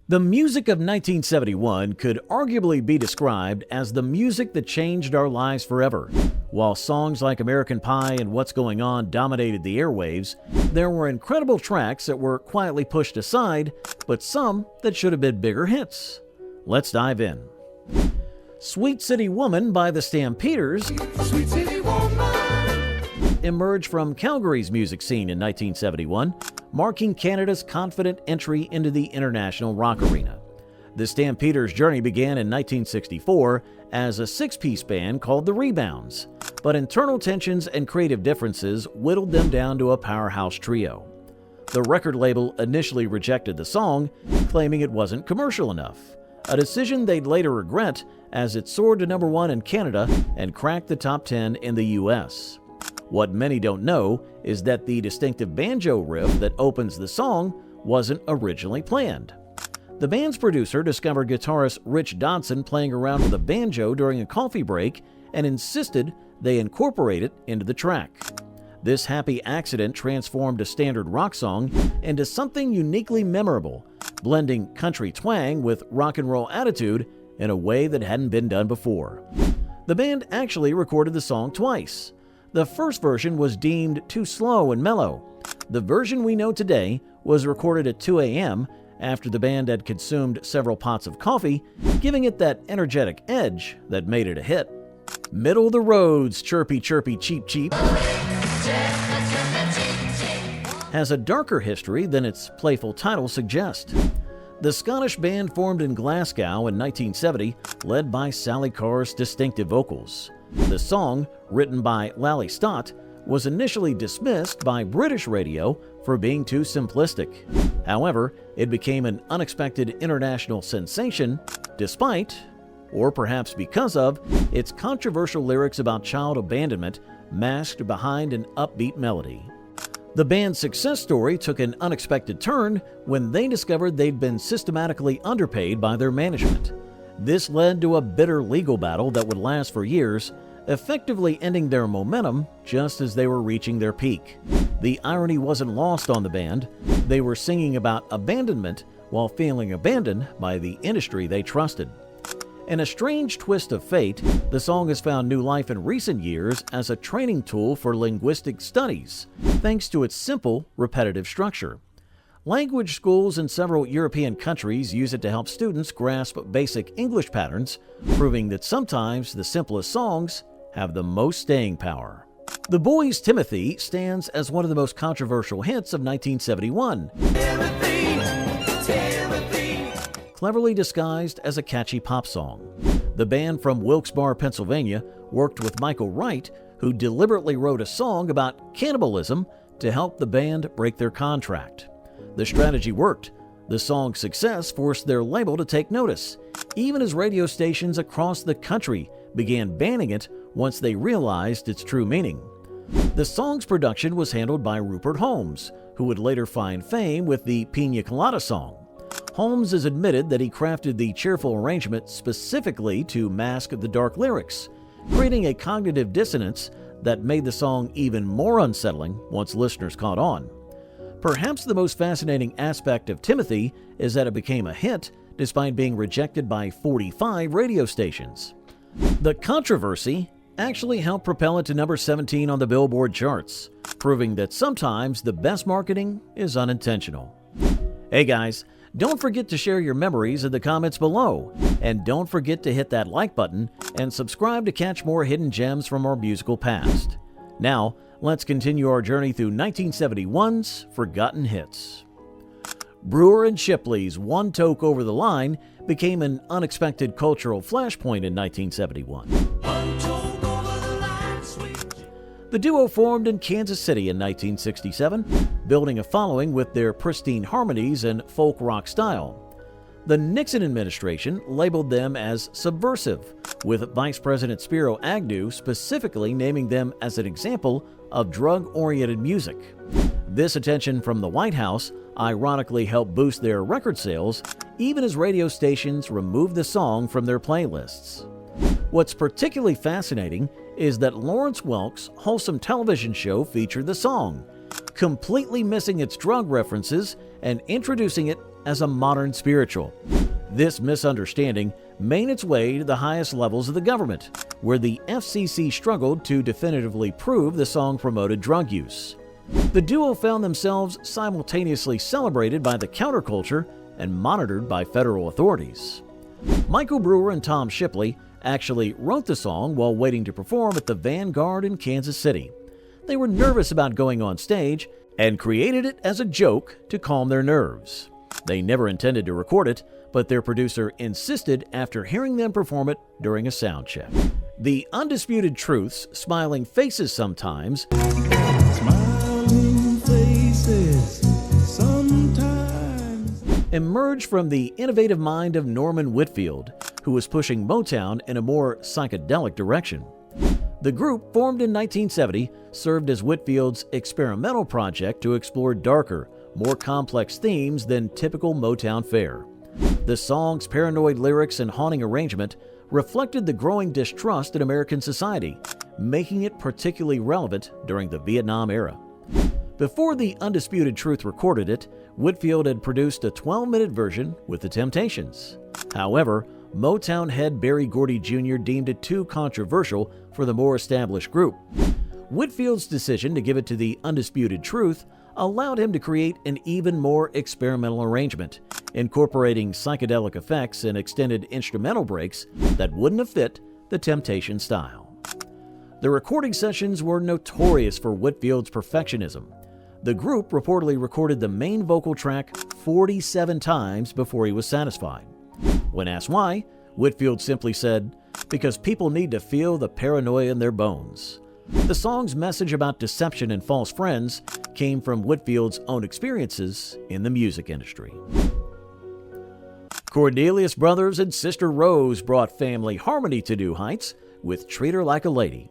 The music of 1971 could arguably be described as the music that changed our lives forever. While songs like American Pie and What's Going On dominated the airwaves, there were incredible tracks that were quietly pushed aside, but some that should have been bigger hits. Let's dive in. Sweet City Woman by the Stampeders emerged from Calgary's music scene in 1971, marking Canada's confident entry into the international rock arena. The Stampeders' journey began in 1964 as a six-piece band called the Rebounds, but internal tensions and creative differences whittled them down to a powerhouse trio. The record label initially rejected the song, claiming it wasn't commercial enough, a decision they'd later regret as it soared to number 1 in Canada and cracked the top 10 in the US. What many don't know is that the distinctive banjo riff that opens the song wasn't originally planned. The band's producer discovered guitarist Rich Dodson playing around with a banjo during a coffee break and insisted they incorporate it into the track. This happy accident transformed a standard rock song into something uniquely memorable, blending country twang with rock and roll attitude in a way that hadn't been done before. The band actually recorded the song twice. The first version was deemed too slow and mellow. The version we know today was recorded at 2 a.m. after the band had consumed several pots of coffee, giving it that energetic edge that made it a hit. Middle of the Road's Chirpy Chirpy Cheep Cheep has a darker history than its playful title suggests. The Scottish band formed in Glasgow in 1970, led by Sally Carr's distinctive vocals. The song, written by Lally Stott, was initially dismissed by British radio for being too simplistic. However, it became an unexpected international sensation despite, or perhaps because of, its controversial lyrics about child abandonment masked behind an upbeat melody. The band's success story took an unexpected turn when they discovered they'd been systematically underpaid by their management. This led to a bitter legal battle that would last for years, effectively ending their momentum just as they were reaching their peak. The irony wasn't lost on the band. They were singing about abandonment while feeling abandoned by the industry they trusted. In a strange twist of fate, the song has found new life in recent years as a training tool for linguistic studies, thanks to its simple, repetitive structure. Language schools in several European countries use it to help students grasp basic English patterns, proving that sometimes the simplest songs have the most staying power. The Boys' Timothy stands as one of the most controversial hits of 1971. Cleverly disguised as a catchy pop song. The band from Wilkes-Barre, Pennsylvania, worked with Michael Wright, who deliberately wrote a song about cannibalism to help the band break their contract. The strategy worked. The song's success forced their label to take notice, even as radio stations across the country began banning it once they realized its true meaning. The song's production was handled by Rupert Holmes, who would later find fame with the Pina Colada song. Holmes has admitted that he crafted the cheerful arrangement specifically to mask the dark lyrics, creating a cognitive dissonance that made the song even more unsettling once listeners caught on. Perhaps the most fascinating aspect of Timothy is that it became a hit despite being rejected by 45 radio stations. The controversy actually helped propel it to number 17 on the Billboard charts, proving that sometimes the best marketing is unintentional. Hey guys, don't forget to share your memories in the comments below, and don't forget to hit that like button and subscribe to catch more hidden gems from our musical past. Now, let's continue our journey through 1971's forgotten hits. Brewer and Shipley's One Toke Over the Line became an unexpected cultural flashpoint in 1971. The duo formed in Kansas City in 1967, building a following with their pristine harmonies and folk rock style. The Nixon administration labeled them as subversive, with Vice President Spiro Agnew specifically naming them as an example of drug-oriented music. This attention from the White House ironically helped boost their record sales, even as radio stations removed the song from their playlists. What's particularly fascinating is that Lawrence Welk's wholesome television show featured the song, completely missing its drug references and introducing it as a modern spiritual. This misunderstanding made its way to the highest levels of the government, where the FCC struggled to definitively prove the song promoted drug use. The duo found themselves simultaneously celebrated by the counterculture and monitored by federal authorities. Michael Brewer and Tom Shipley actually wrote the song while waiting to perform at the Vanguard in Kansas City. They were nervous about going on stage and created it as a joke to calm their nerves. They never intended to record it, but their producer insisted after hearing them perform it during a sound check. The Undisputed Truth's Smiling Faces Sometimes emerged from the innovative mind of Norman Whitfield, who was pushing Motown in a more psychedelic direction. The group, formed in 1970, served as Whitfield's experimental project to explore darker, more complex themes than typical Motown fare. The song's paranoid lyrics and haunting arrangement reflected the growing distrust in American society, making it particularly relevant during the Vietnam era. Before the Undisputed Truth recorded it, Whitfield had produced a 12-minute version with the Temptations. However, Motown head Berry Gordy Jr. deemed it too controversial for the more established group. Whitfield's decision to give it to the Undisputed Truth allowed him to create an even more experimental arrangement, incorporating psychedelic effects and extended instrumental breaks that wouldn't have fit the Temptation style. The recording sessions were notorious for Whitfield's perfectionism. The group reportedly recorded the main vocal track 47 times before he was satisfied. When asked why, Whitfield simply said, "Because people need to feel the paranoia in their bones." The song's message about deception and false friends came from Whitfield's own experiences in the music industry. Cornelius Brothers and Sister Rose brought family harmony to new heights with Treat Her Like a Lady.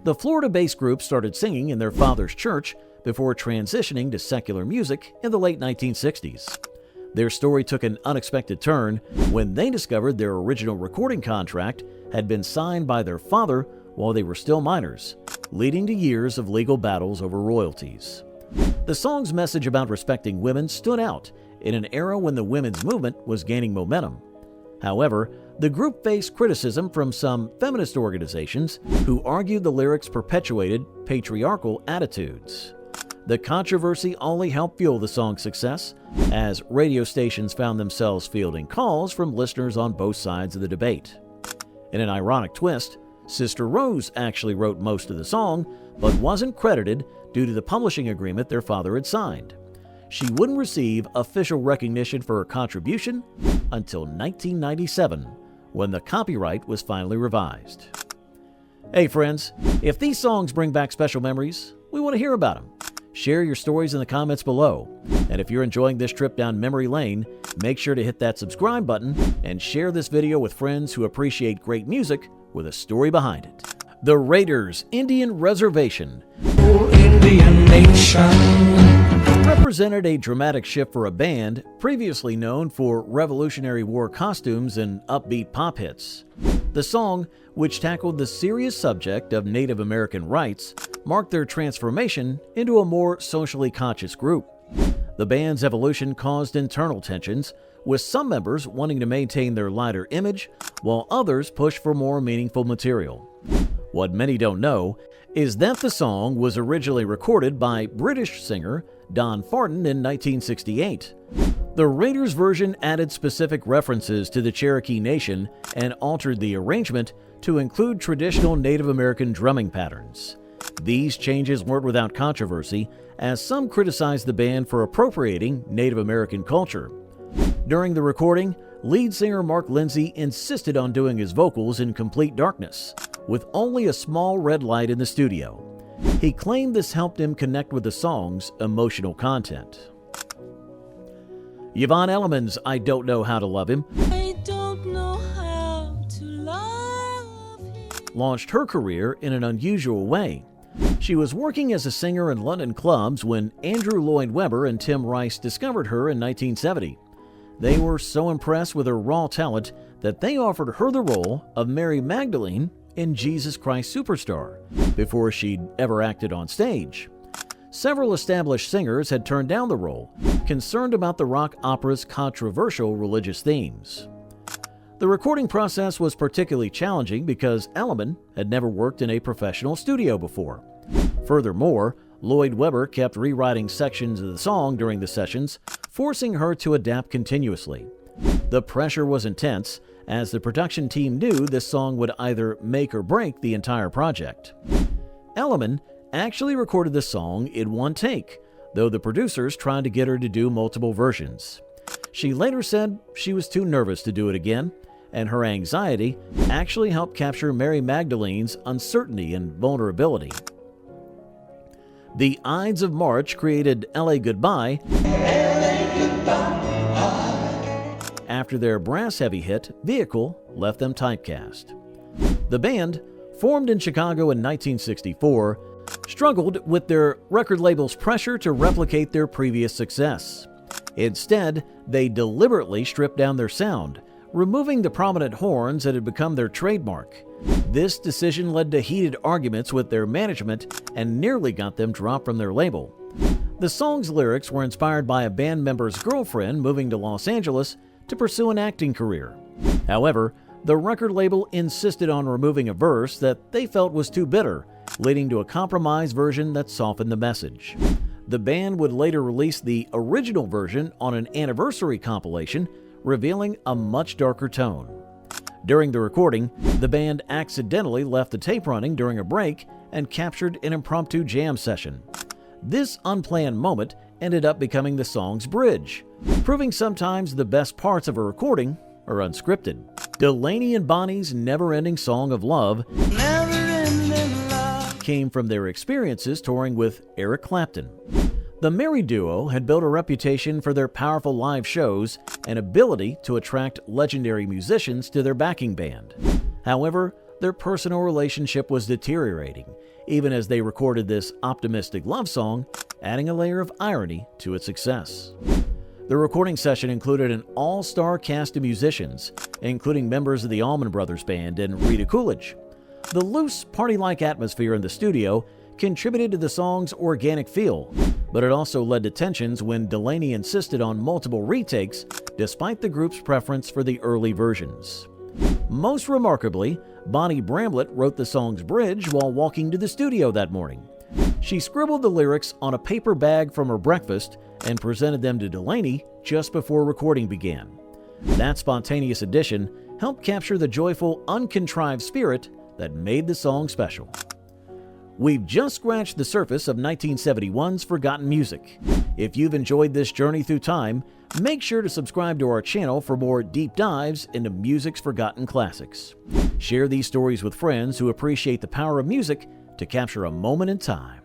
The Florida-based group started singing in their father's church before transitioning to secular music in the late 1960s. Their story took an unexpected turn when they discovered their original recording contract had been signed by their father while they were still minors, leading to years of legal battles over royalties. The song's message about respecting women stood out in an era when the women's movement was gaining momentum. However, the group faced criticism from some feminist organizations who argued the lyrics perpetuated patriarchal attitudes. The controversy only helped fuel the song's success, as radio stations found themselves fielding calls from listeners on both sides of the debate. In an ironic twist, Sister Rose actually wrote most of the song, but wasn't credited due to the publishing agreement their father had signed. She wouldn't receive official recognition for her contribution until 1997, when the copyright was finally revised. Hey friends, if these songs bring back special memories, we want to hear about them. Share your stories in the comments below. And if you're enjoying this trip down memory lane, make sure to hit that subscribe button and share this video with friends who appreciate great music with a story behind it. The Raiders' Indian Reservation Indian Nation represented a dramatic shift for a band previously known for Revolutionary War costumes and upbeat pop hits. The song, which tackled the serious subject of Native American rights, marked their transformation into a more socially conscious group. The band's evolution caused internal tensions, with some members wanting to maintain their lighter image, while others pushed for more meaningful material. What many don't know is that the song was originally recorded by British singer Don Farton in 1968. The Raiders version added specific references to the Cherokee Nation and altered the arrangement to include traditional Native American drumming patterns. These changes weren't without controversy, as some criticized the band for appropriating Native American culture. During the recording, lead singer Mark Lindsay insisted on doing his vocals in complete darkness, with only a small red light in the studio. He claimed this helped him connect with the song's emotional content. Yvonne Elliman's I Don't Know How to Love Him I don't know how to love him. launched her career in an unusual way. She was working as a singer in London clubs when Andrew Lloyd Webber and Tim Rice discovered her in 1970. They were so impressed with her raw talent that they offered her the role of Mary Magdalene in Jesus Christ Superstar before she'd ever acted on stage. several established singers had turned down the role, concerned about the rock opera's controversial religious themes. The recording process was particularly challenging because Elliman had never worked in a professional studio before. Furthermore, Lloyd Webber kept rewriting sections of the song during the sessions, forcing her to adapt continuously. The pressure was intense, as the production team knew this song would either make or break the entire project. Elliman actually recorded the song in one take, though the producers tried to get her to do multiple versions. She later said she was too nervous to do it again, and her anxiety actually helped capture Mary Magdalene's uncertainty and vulnerability. The Ides of March created LA Goodbye after their brass-heavy hit Vehicle left them typecast. The band, formed in Chicago in 1964, struggled with their record label's pressure to replicate their previous success. Instead, they deliberately stripped down their sound, removing the prominent horns that had become their trademark. This decision led to heated arguments with their management and nearly got them dropped from their label. The song's lyrics were inspired by a band member's girlfriend moving to Los Angeles to pursue an acting career. However, the record label insisted on removing a verse that they felt was too bitter, leading to a compromise version that softened the message. The band would later release the original version on an anniversary compilation, revealing a much darker tone. During the recording, the band accidentally left the tape running during a break and captured an impromptu jam session. This unplanned moment ended up becoming the song's bridge, proving sometimes the best parts of a recording are unscripted. Delaney and Bonnie's never-ending song of love came from their experiences touring with Eric Clapton. The married duo had built a reputation for their powerful live shows and ability to attract legendary musicians to their backing band. However, their personal relationship was deteriorating, even as they recorded this optimistic love song, adding a layer of irony to its success. The recording session included an all-star cast of musicians, including members of the Allman Brothers Band and Rita Coolidge. The loose, party-like atmosphere in the studio contributed to the song's organic feel, but it also led to tensions when Delaney insisted on multiple retakes despite the group's preference for the early versions. Most remarkably, Bonnie Bramlett wrote the song's bridge while walking to the studio that morning. She scribbled the lyrics on a paper bag from her breakfast and presented them to Delaney just before recording began. That spontaneous addition helped capture the joyful, uncontrived spirit that made the song special. We've just scratched the surface of 1971's forgotten music. If you've enjoyed this journey through time, make sure to subscribe to our channel for more deep dives into music's forgotten classics. Share these stories with friends who appreciate the power of music to capture a moment in time.